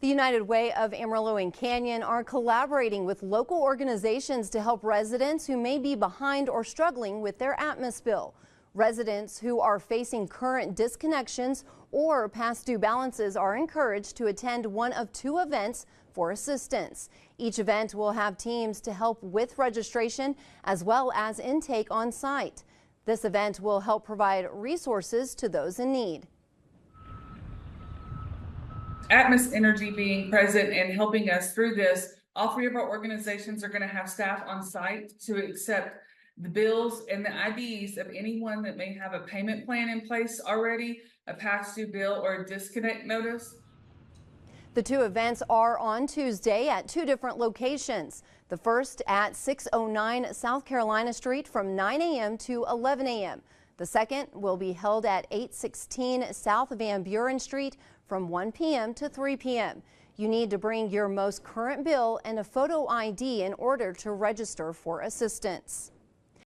The United Way of Amarillo and Canyon are collaborating with local organizations to help residents who may be behind or struggling with their Atmos bill. Residents who are facing current disconnections or past due balances are encouraged to attend one of two events for assistance. Each event will have teams to help with registration as well as intake on site. This event will help provide resources to those in need. Atmos Energy being present and helping us through this. All three of our organizations are going to have staff on site to accept the bills and the IDs of anyone that may have a payment plan in place already, a past due bill, or a disconnect notice. The two events are on Tuesday at two different locations. The first at 609 South Carolina Street from 9 a.m. to 11 a.m. The second will be held at 816 South Van Buren Street from 1 p.m. to 3 p.m. You need to bring your most current bill and a photo ID in order to register for assistance.